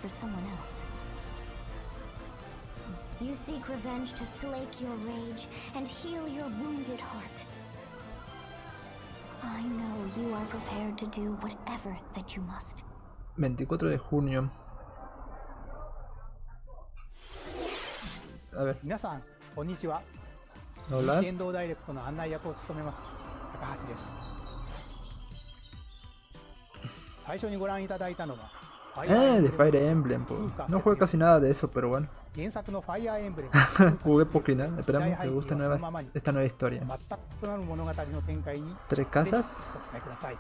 for someone else. You seek revenge to slake your rage and heal your wounded heart. I know you are prepared to do whatever that you must. 24 de junio. A ver. 皆さん、こんにちは。 Hola. 天道ダイレクトの案内役を務めます高橋です。最初にご覧いただいたのは De Fire Emblem, pues. No juego casi nada de eso, pero bueno. 原作の Fire Emblem Jugué Pagina. Esperamos que les guste esta nueva historia. 全く異なる物語の展開に ¿Tres casas? ご期待ください。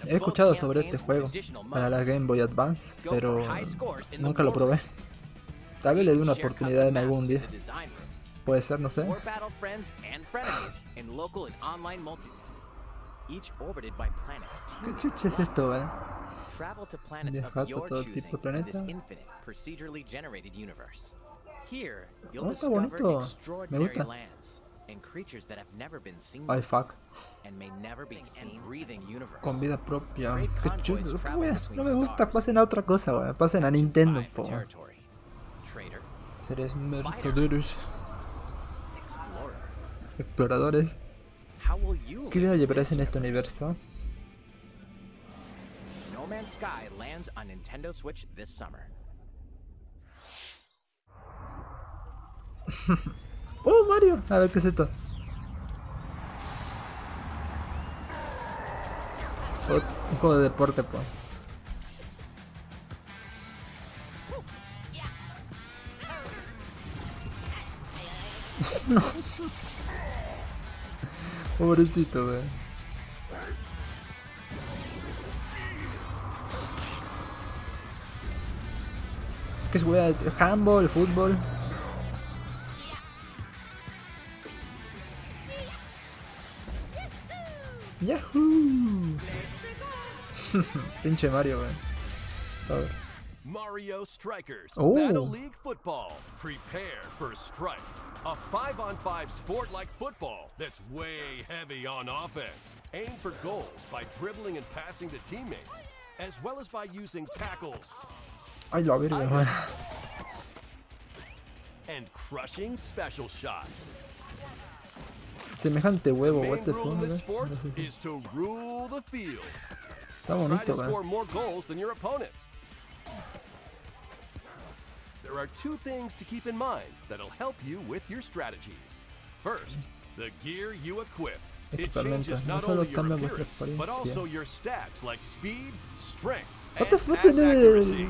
He escuchado sobre este juego para la Game Boy Advance, pero nunca lo probé. Tal vez le dé una oportunidad en algún día. Puede ser, no sé. ¿Qué chucha es esto, Dejar todo tipo de planeta. Oh, está bonito. Me gusta. Ay, fuck. Con vida propia. Qué chulo. No me gusta. Pasen a otra cosa, weón. Pasen a Nintendo, po. Seres mercaderes. Exploradores. ¿Qué vida llevarás en este universo? No Man's Sky lands on Nintendo Switch this summer. ¡Oh, Mario! A ver, ¿qué es esto? Un juego de deporte, pues. No. Pobrecito, wey. ¿Qué es, wey? Handball, fútbol. Yahoo. Pinche Mario, wey. A ver. Mario Strikers Oh. Battle League Football. Prepare for Strike. A 5-on-5 sport like football that's way heavy on offense. Aim for goals by dribbling and passing to teammates, as well as by using tackles Ay, la verga, wey. and crushing special shots. Semejante The huevo, main what the rule in fuck, this wey. sport No sé si- is to rule the field. Está Try bonito, to wey. score more goals than your opponents. There are two things to keep in mind that'll help you with your strategies. First, the gear you equip. It changes Equipamiento. No not solo only your cambia vuestra appearance, but apariencia. also your stats like speed, strength, What the and fuck pass tiene accuracy.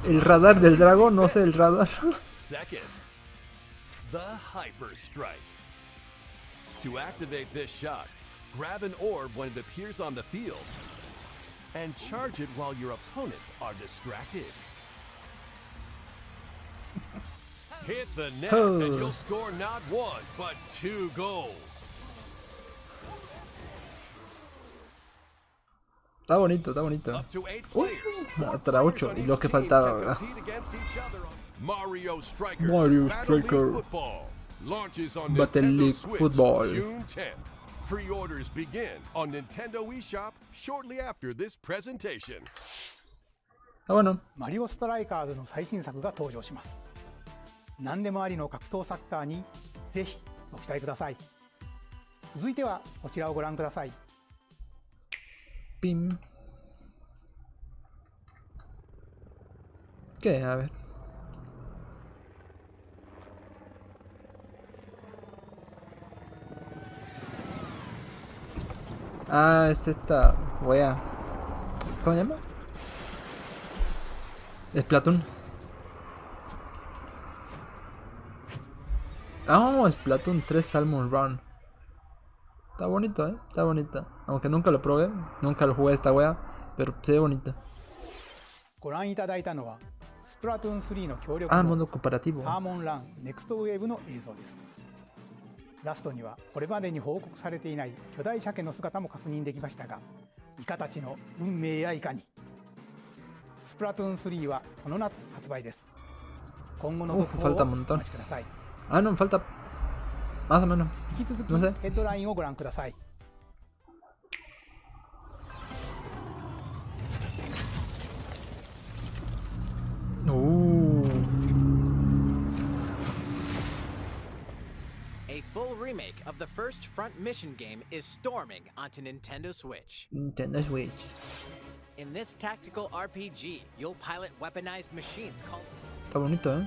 el radar del dragón? No sé, el radar. Second, the Hyper Strike. To activate this shot, grab an orb when it appears on the field and charge it while your opponents are distracted. Hit the net Oh. and you'll score not one, but 2 goals. Está bonito, está bonito. Up to 8 players. Hasta 4 8, players y on lo each que team faltaba, can ¿verdad? compete against each other on Mario Strikers Mario Battle League Striker. Football launches on Battle Nintendo League Switch Football. June 10th. Pre-orders begin on Nintendo eShop shortly after this presentation. Ah, bueno. マリオストライカーズの最新作が登場します。何でもありの格闘サッカーにぜひご期待ください。続いてはこちらをご覧ください。 Pim. ¿Qué? A ver. Ah, es esta wea. ¿Cómo se llama? Splatoon. Ah, Splatoon 3 Salmon Run. Está bonito, está bonito. Aunque nunca lo probé, nunca lo jugué esta wea, pero se ve bonito. ご覧いただいたのはスプラトゥーン3の協力 Ah, の modo comparativo. サーモンランネクストウェーブの映像です。ラストにはこれまでに報告されていない巨大鮭の姿も確認できましたが、イカたちの運命やいかに。スプラトゥーン3はこの夏発売です。今後の続報を falta お un montón. 待ちください。 Ah, no, me falta más o menos. 引き続き No sé. ヘッドラインをご覧ください。of the first front mission game is storming onto Nintendo Switch. Nintendo Switch. In this tactical RPG, you'll pilot weaponized machines called... Está bonito, ¿eh?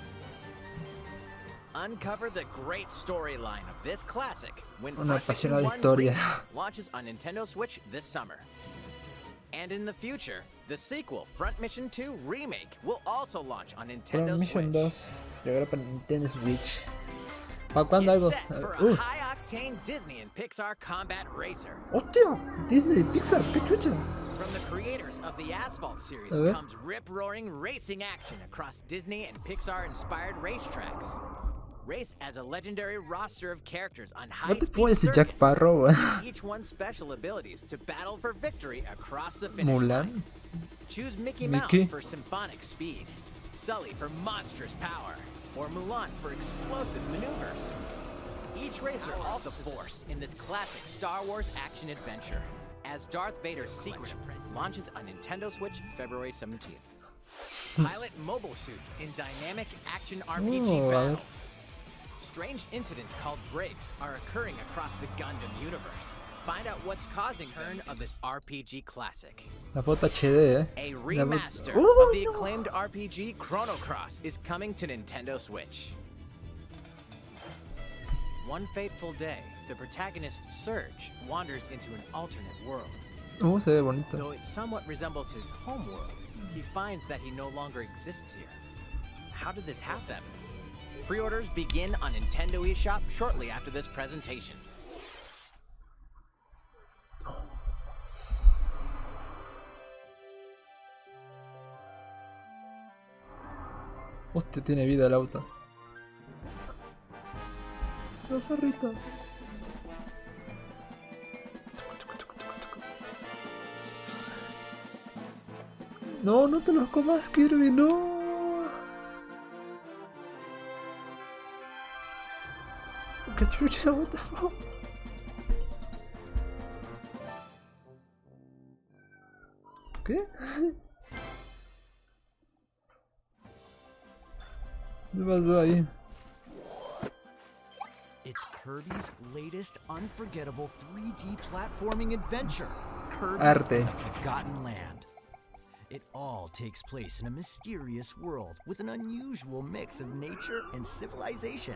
Uncover the great storyline of this classic when Una Front Mission apasionada 1 historia. Remake launches on Nintendo Switch this summer. And in the future, the sequel, Front Mission 2 Remake, will also launch on Nintendo Front Mission 2 Switch. llegará para Nintendo Switch. ¿Para cuándo algo? Get set for a high-octane Disney and Pixar combat racer. ¡Hostia! Disney, Pixar, qué chucha. From the creators of the Asphalt series A ver. comes rip-roaring racing action across Disney and Pixar-inspired racetracks. Race as a legendary roster of characters on No te high-speed pones ese Jack circuits. Sparrow, Each one special abilities to battle for victory across the finish line. Mulan. Choose Mickey Mickey. Mouse for symphonic speed, Sully for monstrous power, or Mulan for explosive maneuvers. Each racer also force in this classic Star Wars action adventure, as Darth Vader's secret imprint launches on Nintendo Switch February 17th. Pilot mobile suits in dynamic action RPG Oh, battles. Strange incidents called breaks are occurring across the Gundam universe. Find out what's causing the turn of this RPG classic. La foto HD, A La remaster foto- of the acclaimed RPG Chrono Cross is coming to Nintendo Switch. One fateful day, the protagonist Surge wanders into an alternate world. Se ve bonito. Though it somewhat resembles his home world, he finds that he no longer exists here. How did this happen? Pre-orders begin on Nintendo eShop shortly after this presentation. Hostia, tiene vida el auto. La zorrita. No, no te los comas, Kirby, no. ¡Qué chucha, what the fuck! ¿Qué? ¿Qué pasó ahí? It's Kirby's latest unforgettable 3D platforming adventure, Kirby Arte. and the Forgotten Land. It all takes place in a mysterious world with an unusual mix of nature and civilization.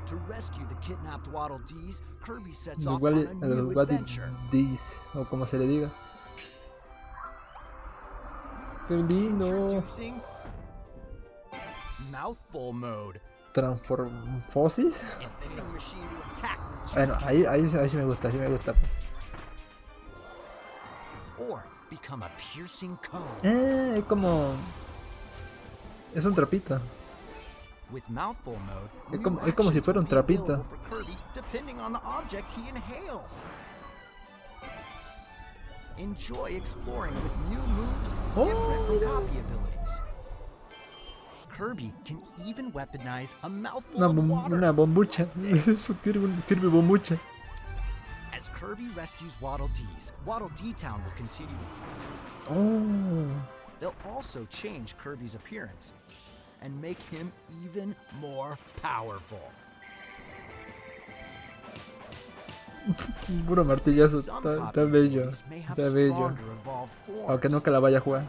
To rescue the kidnapped Waddle Dees, Kirby sets off on a new adventure. This, o como se le diga. ¡Qué lindo! Introducing Mouthful Mode. ¿Transformosis? An vending machine to attack with Bueno, juice ahí sí me gusta, sí me gusta. or become a piercing cone. Es como... Es un trapito. With Mouthful Mode, Es como si fuera un trapito. for Kirby depending on the object he inhales. Enjoy exploring with new moves different from copy abilities. Kirby can even weaponize a mouthful of water. Una bombucha. Eso, Kirby bombucha. As Kirby rescues Waddle Dees, Waddle Dee Town will continue. Oh. They'll also change Kirby's appearance and make him even more powerful. Puro martillazo. Some Está copy bello. abilities may have Está bello. stronger evolved forms. Aunque nunca la vaya a jugar.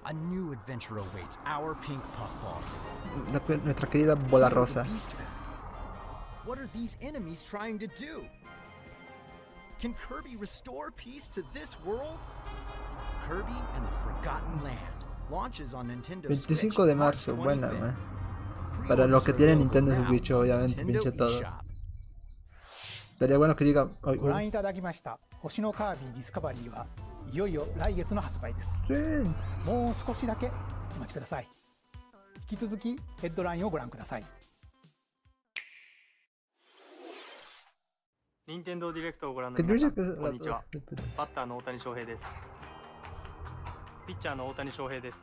A new adventure awaits our pink puffball. Nuestra querida bola rosa. Beast Valley. What are these enemies trying to do? Can Kirby restore peace to this world? Kirby and the Forgotten Land launches on Nintendo 25 Switch de March marzo, buena, 25th. ¿no? Para los que tienen Nintendo Switch, obviamente, Nintendo pinche todo. eShop. Estaría bueno que diga... Ay,ご覧いただきました星のカービィディスカバリーはいよいよ来月の発売です。 sí. もう少しだけお待ちください。引き続きヘッドラインをご覧ください。任天堂ディレクトをご覧の Que 皆 yo さ ya ん、 que こんにちは。バッターの大谷翔平です。ピッチャーの大谷翔平です。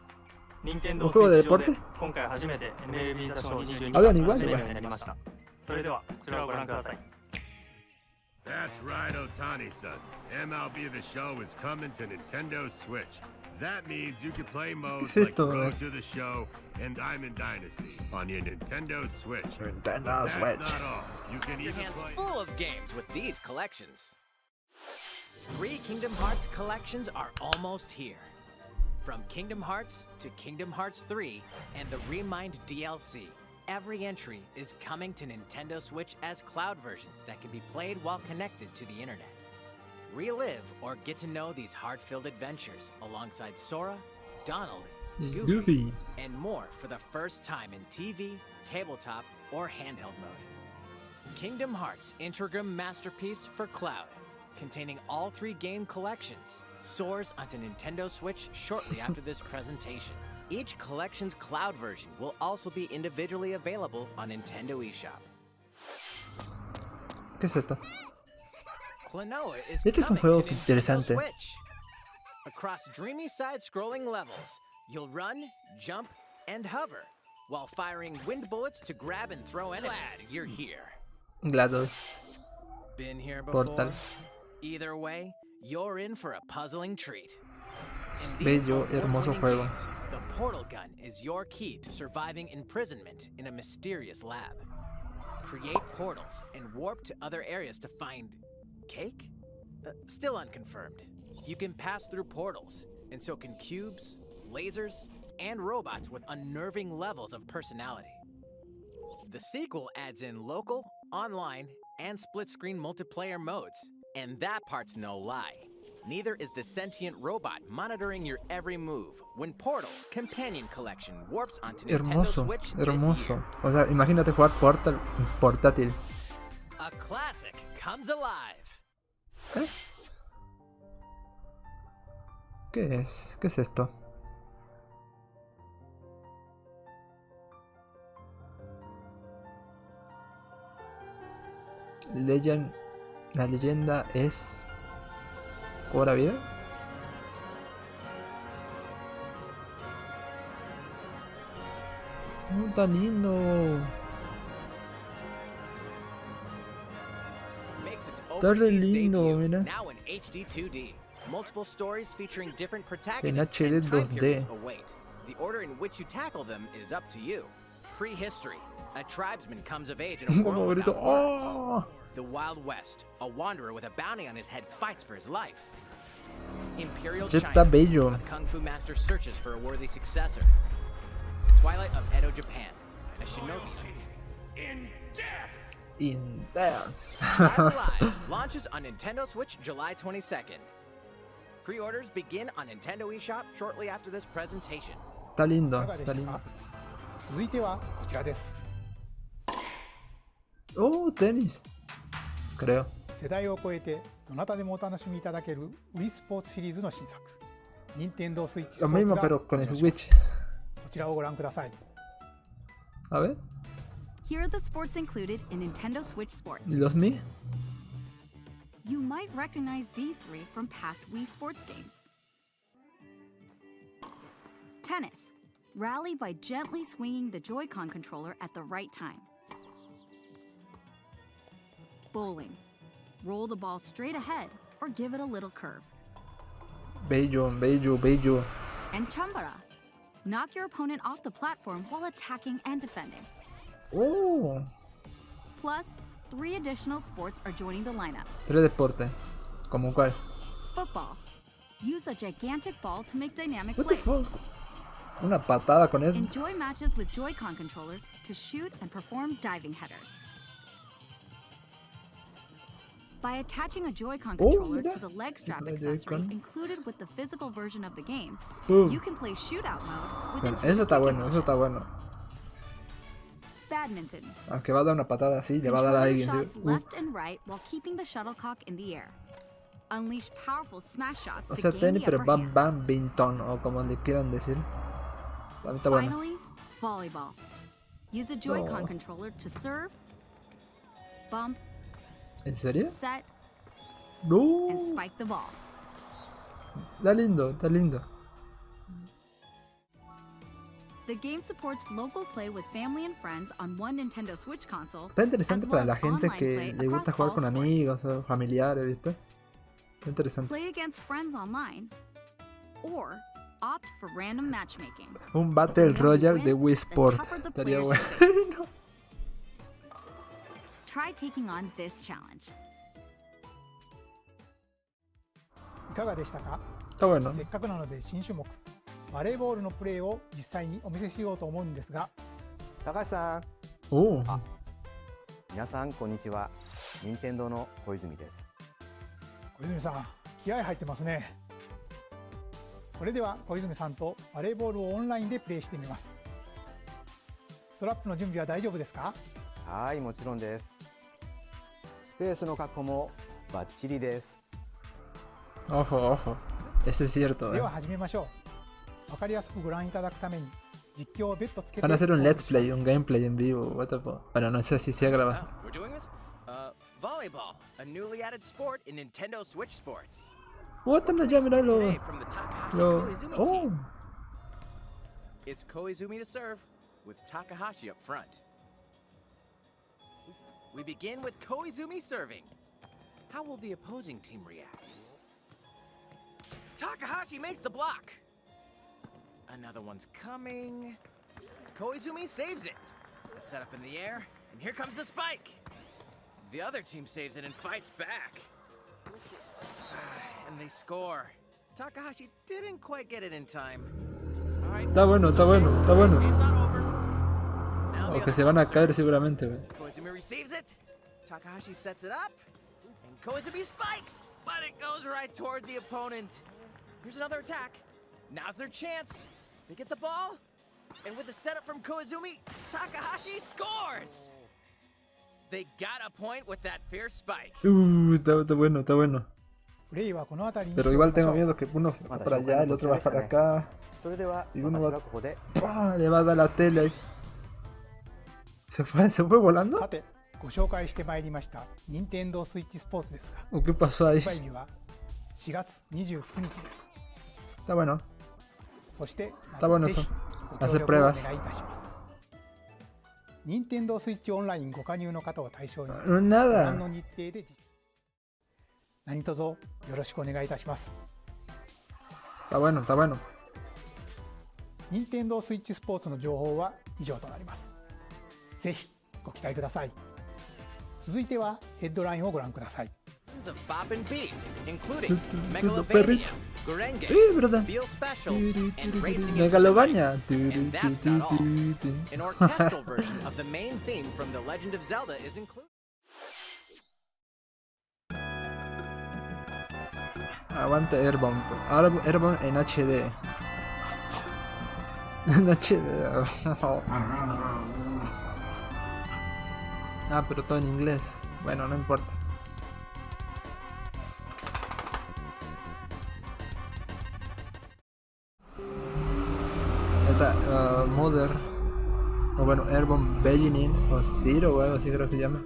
任天堂スイ ¿Un juego de ッチ上で deporte? 今回初めて MLB 打賞22 Hablan 番 igual, 指名 igual. になりました。それではこちらをご覧ください。That's right, Otani-san. MLB The Show is coming to Nintendo Switch. That means you can play modes like Road to the Show and Diamond Dynasty on your Nintendo Switch. Nintendo Switch. That's not all. You can Your even hands play... full of games with these collections. 3 Kingdom Hearts collections are almost here. From Kingdom Hearts to Kingdom Hearts 3 and the Remind DLC, every entry is coming to Nintendo Switch as cloud versions that can be played while connected to the internet. Relive or get to know these heart-filled adventures alongside Sora, Donald, Goofy, and more for the first time in TV, tabletop, or handheld mode. Kingdom Hearts Introgram Masterpiece for Cloud, containing all 3 game collections, soars onto Nintendo Switch shortly after this presentation. Each collection's cloud version will also be individually available on Nintendo eShop. ¿Qué es esto? Klonoa is Este es un coming juego to Nintendo interesante. Switch. Across dreamy side-scrolling levels, you'll run, jump, and hover while firing wind bullets to grab and throw enemies. Glad you're here. GLaDOS. Been here before? Portal. Either way, you're in for a puzzling treat. In these Bello, hermoso award-winning juego. games, the portal gun is your key to surviving imprisonment in a mysterious lab. Create portals and warp to other areas to find cake? Still unconfirmed. You can pass through portals, and so can cubes, lasers, and robots with unnerving levels of personality. The sequel adds in local, online, and split-screen multiplayer modes, and that part's no lie. Neither is the sentient robot monitoring your every move when Portal Companion Collection warps onto Nintendo Hermoso, Switch hermoso. this year. O sea, imagínate jugar Portal portátil. A classic comes alive. ¿Eh? ¿Qué es? ¿Qué es esto? La leyenda es... ¿Cobra vida? ¡Oh, tan lindo! Makes its Está re overseas lindo, debut, mira. now in HD 2D. Multiple stories featuring different En protagonists HD and time 2D. periods await. The order in which you tackle them is up to you. Prehistory. A tribesman comes of age in a Como world grito, without words. ¡oh! The Wild West. A wanderer with a bounty on his head fights for his life. Imperial Ya China. está bello. A kung fu master searches for a worthy successor. Twilight of Edo, Japan. A shinobi. In there. Live launches on Nintendo Switch July 22nd. Pre-orders begin on Nintendo eShop shortly after this presentation. Está lindo, いかがで está したか lindo. 続いてはこちらです。 Oh, tenis. Creo. 世代を超えてどなたでもお楽しみいただける Wii スポーツシリーズの新作任天堂スイッチスポ Lo ーツ mismo が pero con 登場 el します Switch. こちらをご覧ください。 A ver. Here are the sports included in Nintendo Switch Sports. ¿Y los Mi? You might recognize these 3 from past Wii Sports games. Tennis. Rally by gently swinging the Joy-Con controller at the right time. Bowling. Roll the ball straight ahead or give it a little curve. Bello, bello, bello. And Chambara. Knock your opponent off the platform while attacking and defending. Oh. Plus, 3 additional sports are joining the lineup. 3 deportes. ¿Como cuál? Football. Use a gigantic ball to make dynamic What the plays. fuck? Una patada con eso. Enjoy matches with Joy-Con controllers to shoot and perform diving headers. By attaching a Joy-Con controller mira. to the leg strap La accessory Joy-Con. included with the physical version of the game, Boom. you can play shootout mode with Bueno, intuitive eso está kicking bueno, eso está motions. bueno. Badminton. Aunque va a dar una patada así, le va a dar a Control alguien. shots ¿sí? left and right while keeping the shuttlecock in the air. Unleash powerful smash shots O to sea, gain tenis, the pero upper hand. badminton, o como le quieran decir. También está bueno. Finally, volleyball. Use a Joy-Con Oh. controller to serve, bump, ¿En serio? set, No. and spike the ball. Está lindo, está lindo. The game supports local play with family and friends on one Nintendo Switch console. Está interesante as para well la as gente online que play le gusta across jugar all con sports. amigos o familiares, ¿viste? Está interesante. Play against friends online, or opt for random matchmaking. Un Battle Royale de Wii Sport. Estaría bueno. Try taking on this challenge. いかがでしたか？ Está bueno. せっかくなので新種目バレーボールのプレーを実際にお見せしようと思うんですが、高橋さん、Oh. 皆さんこんにちは。任天堂の小泉です。小泉さん気合入ってますね。それでは小泉さんとバレーボールをオンラインでプレーしてみます。ストラップの準備は大丈夫ですか？はい、もちろんです。スペースの確保もバッチリです。 Ojo, ojo. Eso es cierto, では始めましょう。わかりやすくご覧いただくために実況を別途つけて Van a hacer un let's play, un gameplay en vivo. What the fuck. Bueno, no sé si se ha grabado. We're doing this? Volleyball, a newly added sport in Nintendo Switch Sports. What? No, ya, miralo. Today from the Takahashi Lo... Koizumi Oh. team. It's Koizumi to serve, with Takahashi up front. We begin with Koizumi serving. How will the opposing team react? Takahashi makes the block. Another one's coming. Koizumi saves it. A setup in the air, and here comes the spike. The other team saves it and fights back. And they score. Takahashi didn't quite get it in time. All right. Está bueno, está bueno, está bueno. Game's not over. Now the O que other se van a team caer serves. seguramente, wey. Koizumi receives it. Takahashi sets it up. And Koizumi spikes. But it goes right toward the opponent. Here's another attack. Now's their chance. They get the ball. And with the setup from Koizumi, Takahashi scores. They got a point with that fierce spike. Está bueno, está bueno. プレイはこの辺りに Pero してお igual きましょ tengo う。 miedo que uno se va para allá, el otro va para acá. それでは Y uno 私 va... がここで ¡Pah! Le va a dar la tele. ¿Se fue volando? さてご紹介してまいりました任天堂スイッチスポーツですが、 ¿O qué pasó ahí? 発売日は4月29日です。 Está bueno. そして Está bueno ぜひ eso. ご協 Hacer 力をお願 pruebas. いいたします。任天堂スイッチオンラインご加入の方を対象に No, ご覧 nada. の日程で何卒よろしくお願いいたします。 Está bueno, está bueno. 任天堂スイッチスポーツの情報は以上となります。ぜひご期待ください。続いてはヘッドラインをご覧ください。 Of bopping beats, including Perrito. Megalovania, Gurenge, ¿verdad? Feel Special, and Racing into Megalovania. And that's not all. An orchestral version of the main theme from The Legend of Zelda is included. Aguanta Airborne. Airborne en HD. En HD. Ah, pero todo en inglés. Bueno, no importa. Esta, Mother. O bueno, Airborne Beginning. O Zero o algo así creo que se llama.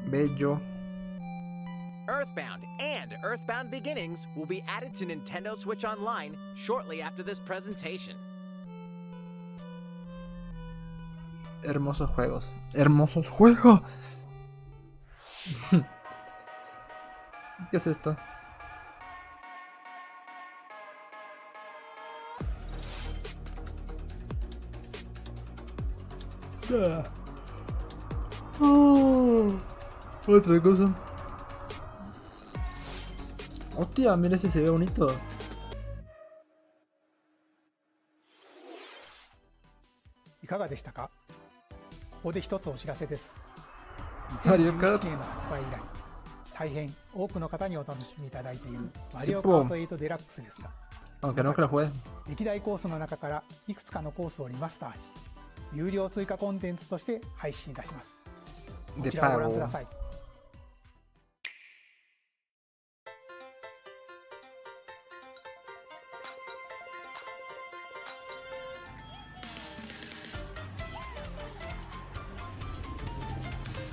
Bello. Earthbound and Earthbound Beginnings will be added to Nintendo Switch Online shortly after this presentation. Hermosos juegos. ¡Hermosos juegos! ¿Qué es esto? Otra cosa. Hostia, mira ese se ve bonito. いかがでしたか？ここで一つお知らせです。マリオカート2017年の発売以来、大変多くの方にお楽しみいただいているマリオカスポーンート8デラックスですが、 Aunque no que lo juegue. 歴代コースの中からいくつかのコースをリマスターし、有料追加コンテンツとして配信いたします。こ De ちらをご覧く pago. ださい。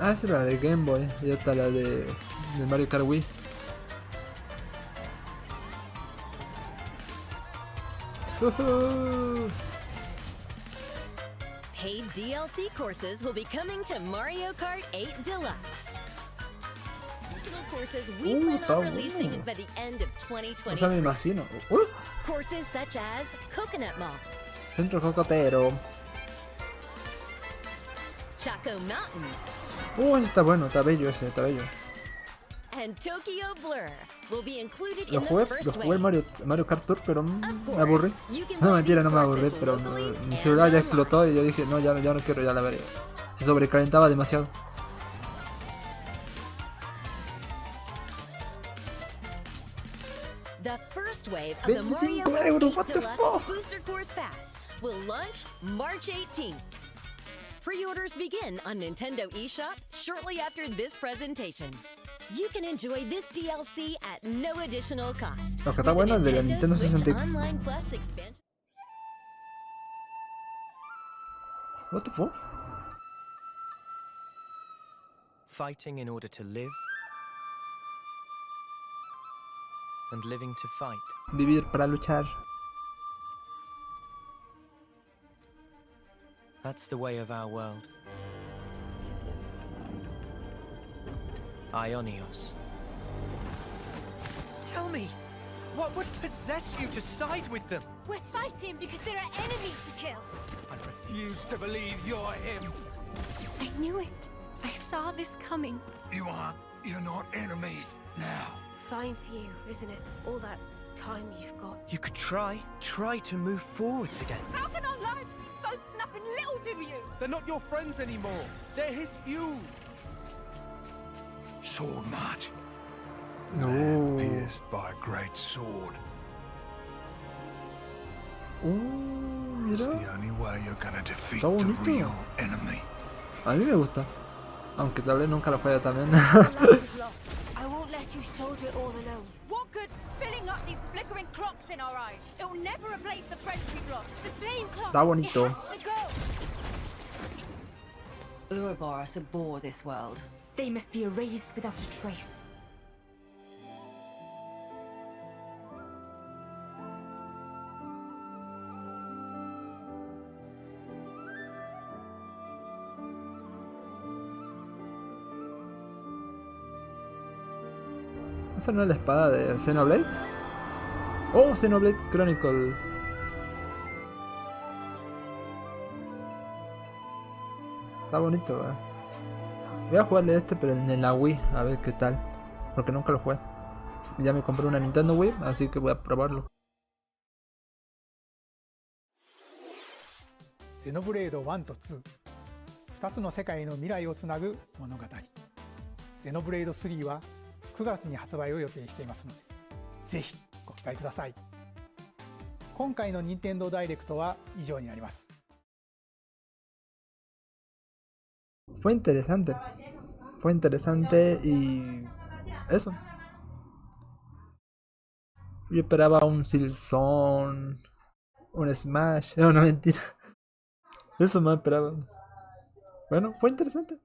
Ah, esa es la de Game Boy. Y esta la de Mario Kart Wii. Paid DLC courses will be coming to Mario Kart 8 Deluxe. Additional courses we plan on releasing by the end of 2020. O sea, me imagino. Courses such as Coconut Mall, Centro Cocotero. Chaco Mountain, Está bueno, está bello ese, está bello. and Tokyo Blur will be included Lo in the jugué first el wave. Mario Kart Tour, pero me Of aburrí. course, you can No, buy mentira, no these me aburrí, courses pero locally mi and celular ya online. explotó y yo dije, no, ya no quiero, ya la veré. Se sobrecalentaba demasiado. The first wave of the Mario 25 Kart euros, 8 what the Deluxe fuck? Booster Course Pass will launch March 18th. Pre-orders begin on Nintendo eShop shortly after this presentation. You can enjoy this DLC at no additional cost. Lo que está with bueno the es de la Nintendo Switch 64. Online Plus expansion. What the fuck? Fighting in order to live, and living to fight. Vivir para luchar. That's the way of our world. Ionios. Tell me, what would possess you to side with them? We're fighting because there are enemies to kill. I refuse to believe you're him. I knew it. I saw this coming. You're not enemies now. Fine for you, isn't it? All that time you've got. You could try to move forwards again. How can our lives be so snapping little to you? They're not your friends anymore. They're his fuel. Sword march. No. Pierced by a great sword. It's Mira. the only way you're gonna defeat Está the bonito. real enemy. A mí me gusta. Aunque tal vez nunca lo juegue también. I won't let you soldier it all alone. What good filling up these flickering clocks in our eyes? It'll never replace the friends we've lost. The flame clock. Está bonito. It has to go. Ouroboros abhor this world. They must be erased without a trace. ¿Esa no es la espada de Xenoblade? Oh, Xenoblade Chronicles. Está bonito, ¿verdad? Voy a jugarle este, pero en la Wii, a ver qué tal. Porque nunca lo jugué. Ya me compré una Nintendo Wii, así que voy a probarlo. ゼノブレード1と2、2つの世界の未来をつなぐ物語。ゼノブレード3は9月に発売を予定していますので、ぜひご期待ください。今回の任天堂ダイレクトは以上になります。Fue interesante. Fue interesante y... eso. Yo esperaba un Silson, un Smash. No, no, mentira. Eso me esperaba. Bueno, fue interesante.